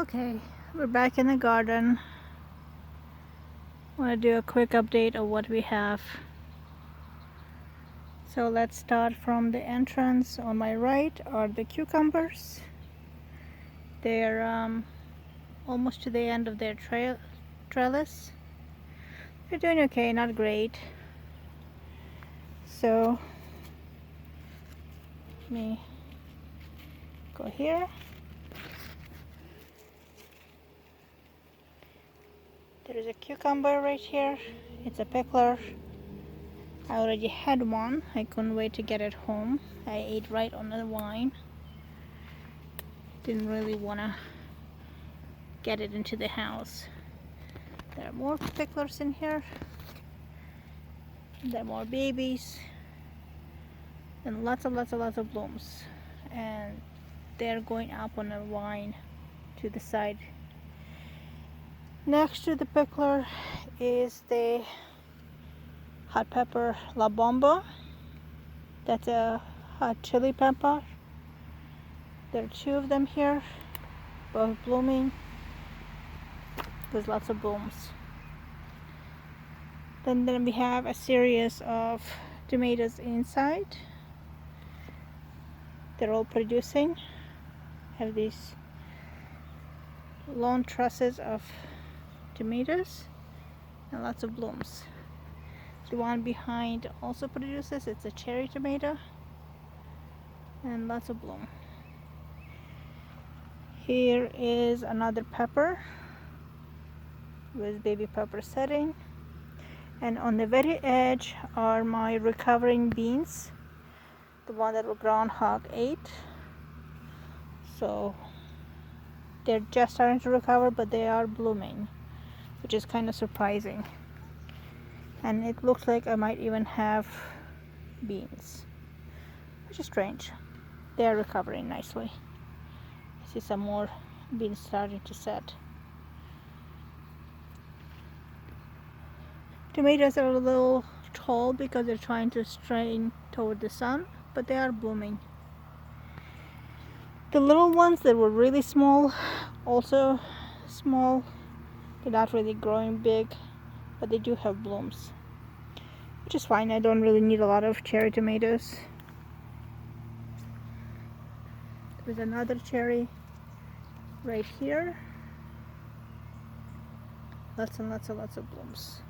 Okay, we're back in the garden. I want to do a quick update of what we have. So let's start from the entrance. On my right are the cucumbers. They're almost to the end of their trellis. They're doing okay, not great. So let me go here. There is a cucumber right here. It's a pickler. I already had one. I couldn't wait to get it home. I ate right on the vine. Didn't really want to get it into the house. There are more picklers in here. There are more babies. And lots of blooms. And they're going up on a vine to the side. Next to the pickler is the hot pepper La Bomba. That's a hot chili pepper. There are two of them here, both blooming. There's lots of blooms. Then we have a series of tomatoes inside. They're all producing. Have these long trusses of tomatoes and lots of blooms. The one behind also produces. It's a cherry tomato and lots of bloom. Here is another pepper with baby pepper setting, and on the very edge are my recovering beans, the one that the groundhog ate. So they're just starting to recover, but they are blooming, which is kind of surprising. And it looks like I might even have beans, which is strange. They are recovering nicely. I see some more beans starting to set. Tomatoes are a little tall because they're trying to strain toward the sun, but they are blooming. The little ones that were really small, also small. They're not really growing big, but they do have blooms, which is fine. I don't really need a lot of cherry tomatoes. There's another cherry right here. Lots and lots of blooms.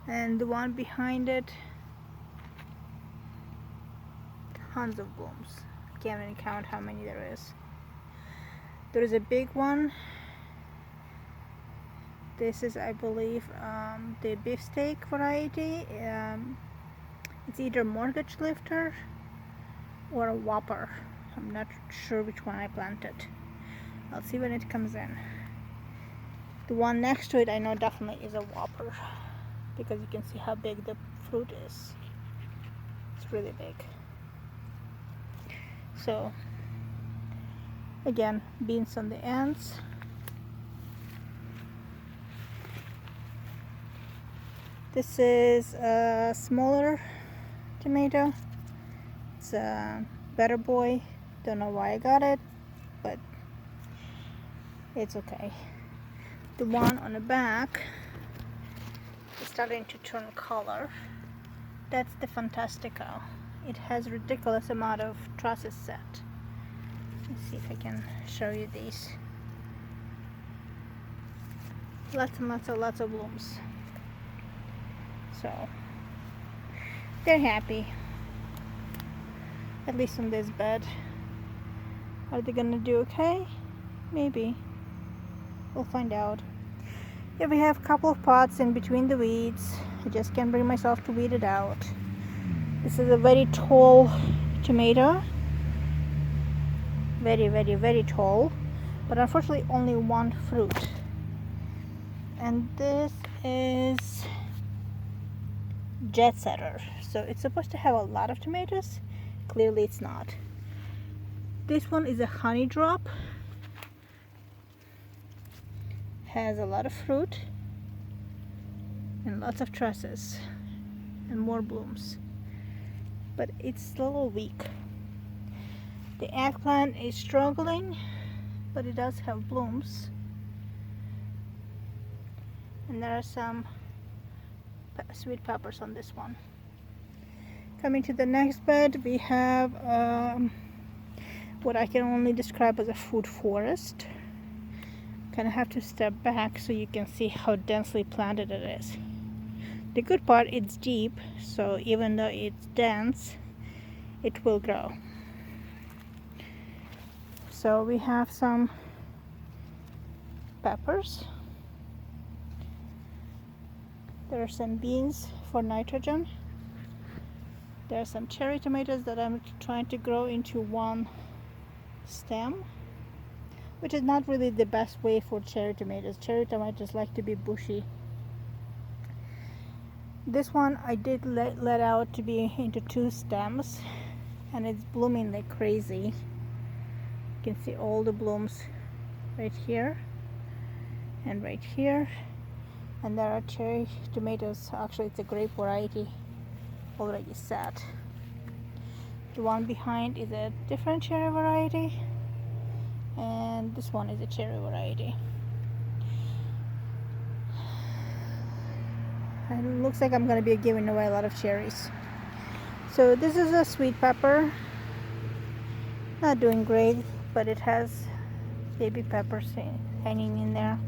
And the one behind it, tons of blooms. Can't even count how many there is. There is a big one. This is, I believe, the beefsteak variety. It's either mortgage lifter or a whopper. I'm not sure which one I planted. I'll see when it comes in. The one next to it I know definitely is a whopper, because you can see how big the fruit is. It's really big. So again, beans on the ends. This is a smaller tomato. It's a Better Boy. Don't know why I got it, but it's okay. The one on the back is starting to turn color. That's the Fantastico. It has ridiculous amount of trusses set. Let's see if I can show you these. Lots and lots of blooms. So they're happy, at least on this bed. Are they gonna do okay? Maybe. We'll find out. Here we have a couple of pots in between the weeds. I just can't bring myself to weed it out. This is a very tall tomato. Very tall. But unfortunately only one fruit. And this is Jet Setter. So it's supposed to have a lot of tomatoes. Clearly it's not. This one is a Honey Drop. Has a lot of fruit and lots of trusses and more blooms, but it's a little weak. The eggplant is struggling, but it does have blooms. And there are some sweet peppers on this one. Coming to the next bed, we have what I can only describe as a food forest. Kind of have to step back so you can see how densely planted it is. The good part, it's deep, so even though it's dense, it will grow. So we have some peppers. There are some beans for nitrogen. There are some cherry tomatoes that I'm trying to grow into one stem, which is not really the best way for cherry tomatoes. Cherry tomatoes like to be bushy. This one I did let out to be into 2 stems, and it's blooming like crazy. You can see all the blooms right here and right here. And there are cherry tomatoes. Actually, it's a grape variety already set. The one behind is a different cherry variety, and this one is a cherry variety. And it looks like I'm going to be giving away a lot of cherries. So this is a sweet pepper. Not doing great, but it has baby peppers hanging in there.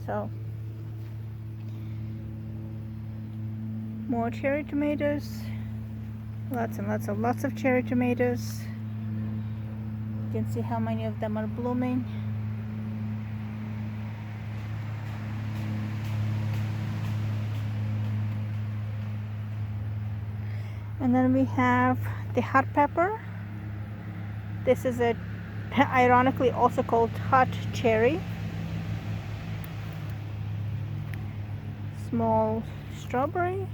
So more cherry tomatoes. Lots and lots of cherry tomatoes. You can see how many of them are blooming. And then we have the hot pepper. This is a ironically also called hot cherry. Small strawberry.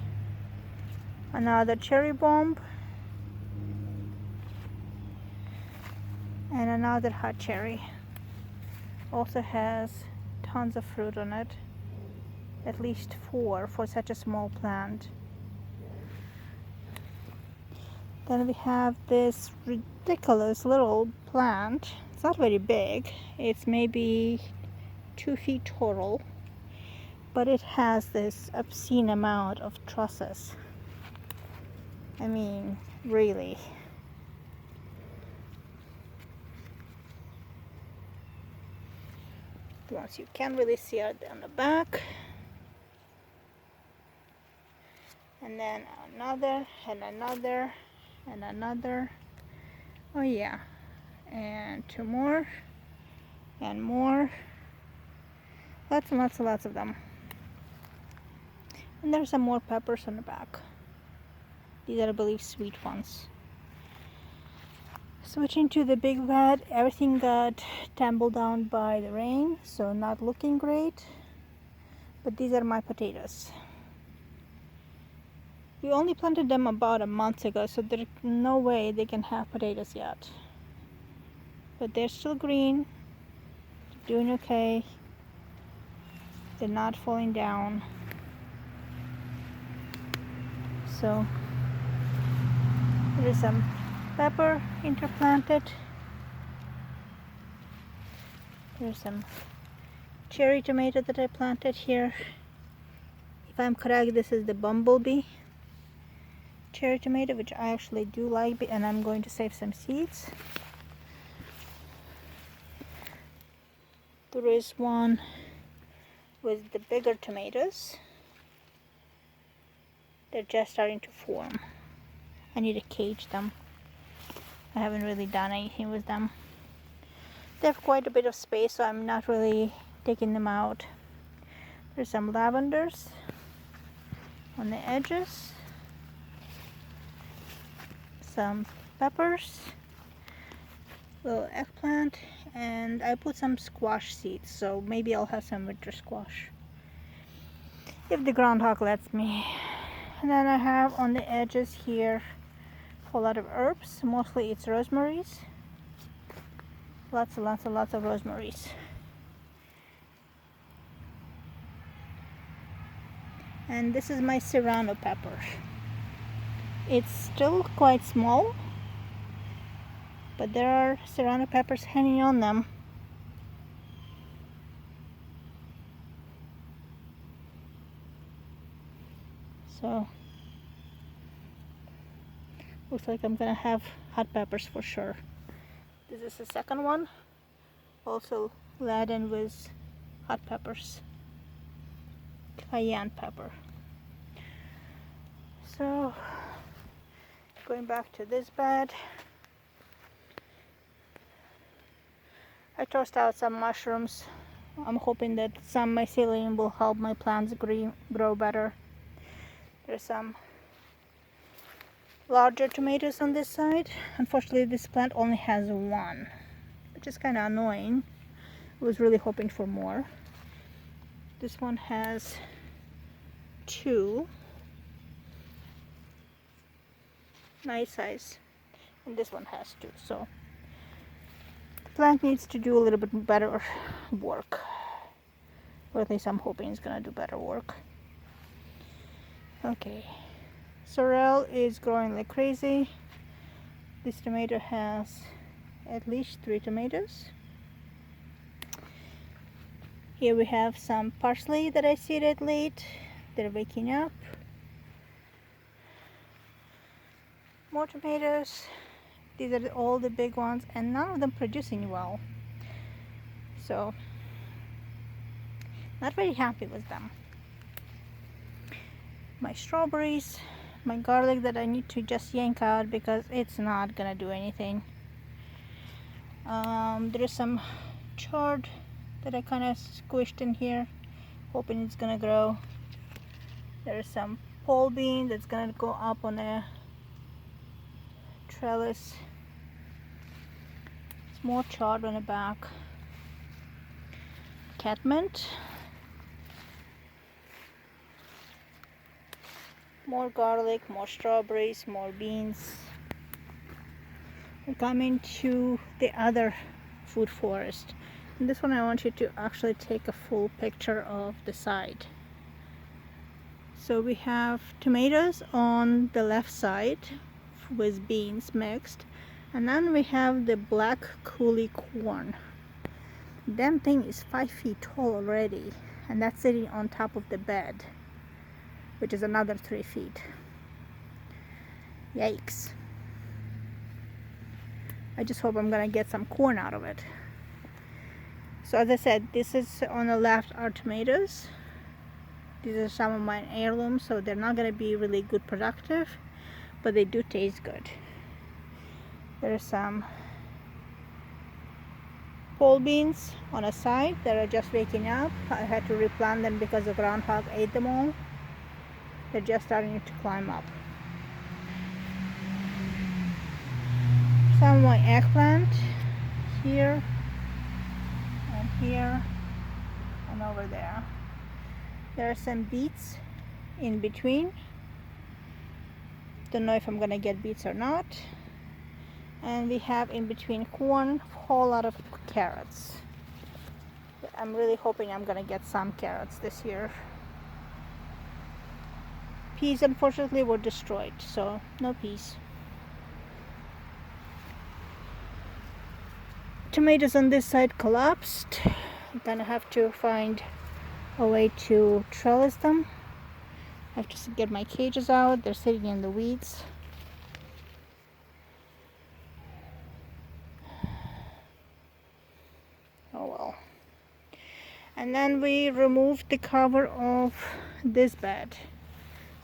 Another cherry bomb. And another hot cherry. Also has tons of fruit on it. At least 4 for such a small plant. Then we have this ridiculous little plant. It's not very big. It's maybe 2 feet total. But it has this obscene amount of trusses. I mean, really. The ones you can't really see are on the back. And then another, and another, and another. Oh yeah. And 2 more. And more. Lots and lots and lots of them. And there's some more peppers on the back. These are, I believe, sweet ones. Switching to the big bed, everything got tumbled down by the rain, so not looking great. But these are my potatoes. We only planted them about a month ago, so there's no way they can have potatoes yet. But they're still green, doing okay. They're not falling down. So there is some pepper interplanted. There's some cherry tomato that I planted here. If I'm correct, this is the bumblebee cherry tomato, which I actually do like, and I'm going to save some seeds. There is one with the bigger tomatoes. They're just starting to form. I need to cage them. I haven't really done anything with them. They have quite a bit of space, so I'm not really taking them out. There's some lavenders on the edges. Some peppers. Little eggplant. And I put some squash seeds, so maybe I'll have some winter squash. If the groundhog lets me. And then I have on the edges here a whole lot of herbs. Mostly it's rosemaries. Lots and lots and lots of rosemaries. And this is my serrano pepper. It's still quite small, but there are serrano peppers hanging on them. So looks like I'm gonna have hot peppers for sure. This is the second one, also laden with hot peppers, cayenne pepper. So going back to this bed, I tossed out some mushrooms. I'm hoping that some mycelium will help my plants grow better. There's some larger tomatoes on this side. Unfortunately, this plant only has one, which is kind of annoying. I was really hoping for more. This one has two, nice size, and this one has two. So the plant needs to do a little bit better work, or at least I'm hoping it's gonna do better work. Okay, sorrel is growing like crazy. This tomato has at least 3 tomatoes. Here we have some parsley that I seeded late. They're waking up. More tomatoes. These are all the big ones, and none of them producing well. So, not very happy with them. My strawberries, my garlic that I need to just yank out because it's not gonna do anything. There is some chard that I kind of squished in here, hoping it's gonna grow. There's some pole bean that's gonna go up on a trellis. It's more chard on the back. Catmint. More garlic, more strawberries, more beans. We're coming to the other food forest. In this one I want you to actually take a full picture of the side. So we have tomatoes on the left side with beans mixed, and then we have the black coulis corn. Damn thing is 5 feet tall already, and that's sitting on top of the bed, which is another 3 feet. Yikes. I just hope I'm gonna get some corn out of it. So as I said, this is on the left are tomatoes. These are some of my heirlooms, so they're not gonna be really good productive, but they do taste good. There's some pole beans on a side that are just waking up. I had to replant them because the groundhog ate them all. They're just starting to climb up. Some of my eggplant here and here and over there. There are some beets in between. Don't know if I'm gonna get beets or not. And we have in between corn, a whole lot of carrots. I'm really hoping I'm gonna get some carrots this year. Peas unfortunately were destroyed, so no peas. Tomatoes on this side collapsed. I'm gonna have to find a way to trellis them. I have to get my cages out. They're sitting in the weeds. Oh well. And then we removed the cover of this bed.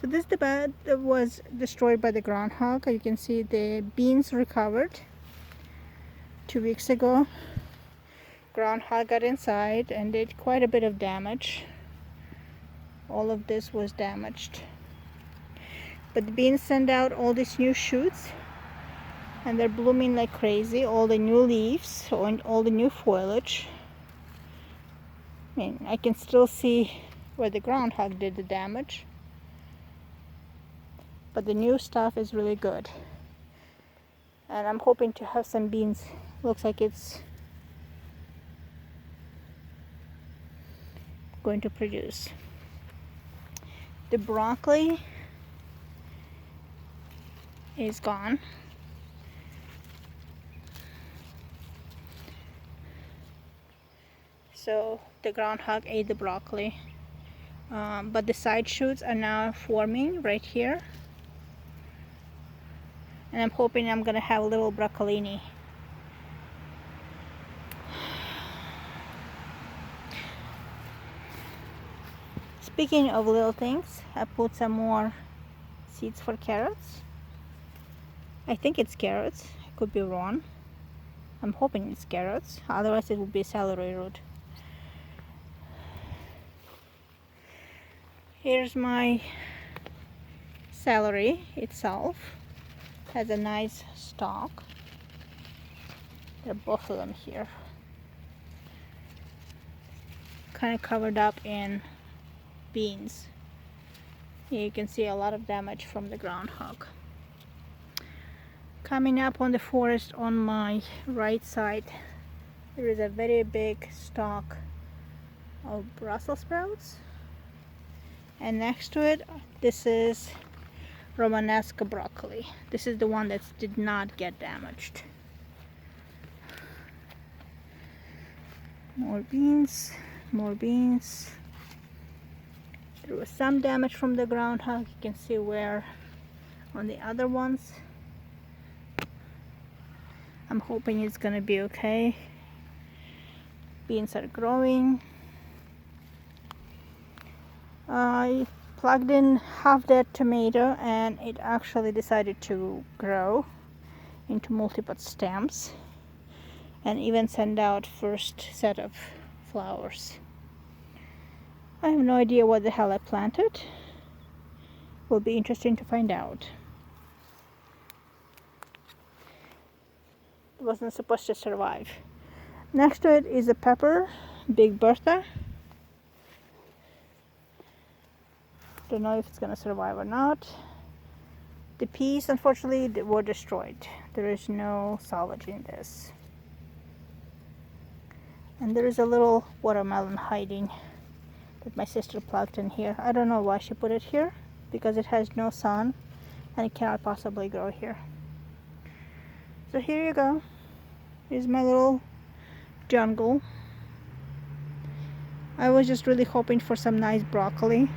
So this is the bed that was destroyed by the groundhog. You can see the beans recovered 2 weeks ago. Groundhog got inside and did quite a bit of damage. All of this was damaged. But the beans send out all these new shoots, and they're blooming like crazy. All the new leaves and all the new foliage. I mean, I can still see where the groundhog did the damage, but the new stuff is really good. And I'm hoping to have some beans. Looks like it's going to produce. The broccoli is gone. So the groundhog ate the broccoli. but the side shoots are now forming right here, and I'm hoping I'm gonna have a little broccolini. Speaking of little things, I put some more seeds for carrots. I think it's carrots, I could be wrong. I'm hoping it's carrots, otherwise it would be celery root. Here's my celery itself. Has a nice stalk. There are both of them here. Kind of covered up in beans. Here you can see a lot of damage from the groundhog. Coming up on the forest on my right side, there is a very big stalk of Brussels sprouts. And next to it, this is Romanesco broccoli. This is the one that did not get damaged. More beans, more beans. There was some damage from the groundhog. You can see where on the other ones. I'm hoping it's gonna be okay. Beans are growing. I plugged in half dead tomato and it actually decided to grow into multiple stems and even send out first set of flowers. I have no idea what the hell I planted. Will be interesting to find out. It wasn't supposed to survive. Next to it is a pepper, Big Bertha. Don't know if it's gonna survive or not. The peas, unfortunately, were destroyed. There is no salvaging this. And there is a little watermelon hiding that my sister plugged in here. I don't know why she put it here, because it has no sun and it cannot possibly grow here. So here you go. Here's my little jungle. I was just really hoping for some nice broccoli.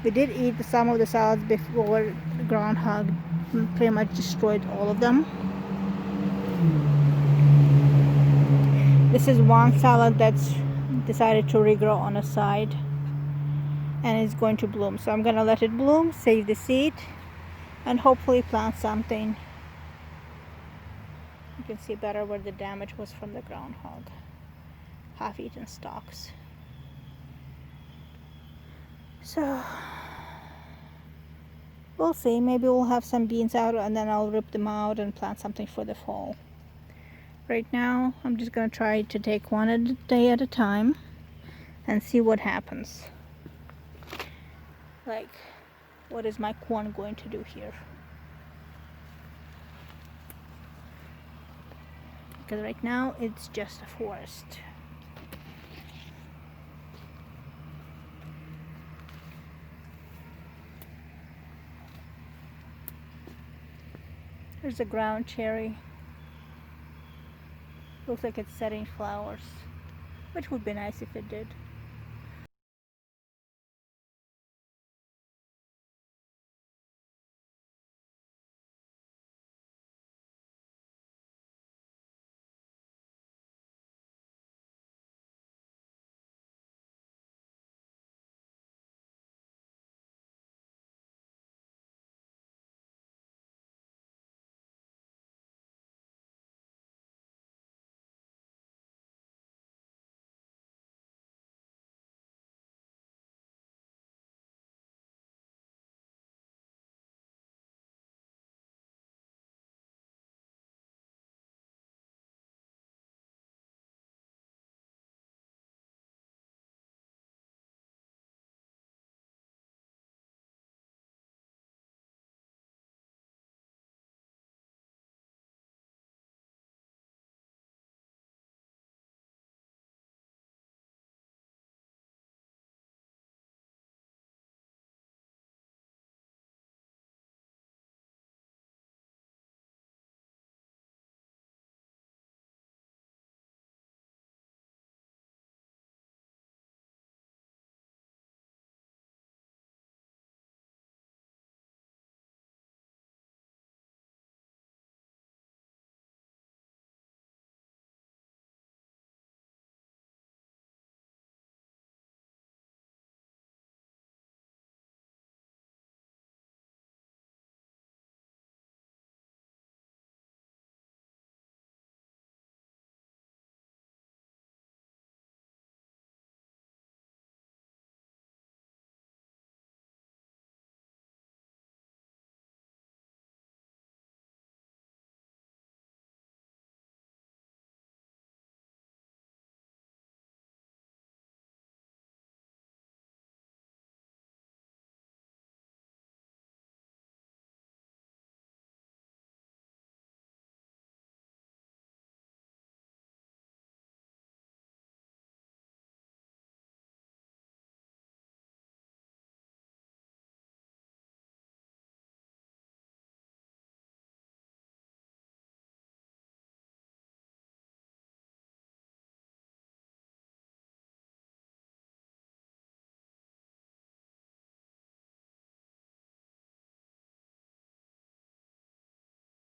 We did eat some of the salads before the groundhog pretty much destroyed all of them. This is one salad that's decided to regrow on a side and it's going to bloom. So I'm gonna let it bloom, save the seed, and hopefully plant something. You can see better where the damage was from the groundhog. Half-eaten stalks. So we'll see. Maybe we'll have some beans out and then I'll rip them out and plant something for the fall. Right now I'm just gonna try to take one a day at a time and see what happens. Like, what is my corn going to do here? Because right now it's just a forest. There's a ground cherry. Looks like it's setting flowers, which would be nice if it did.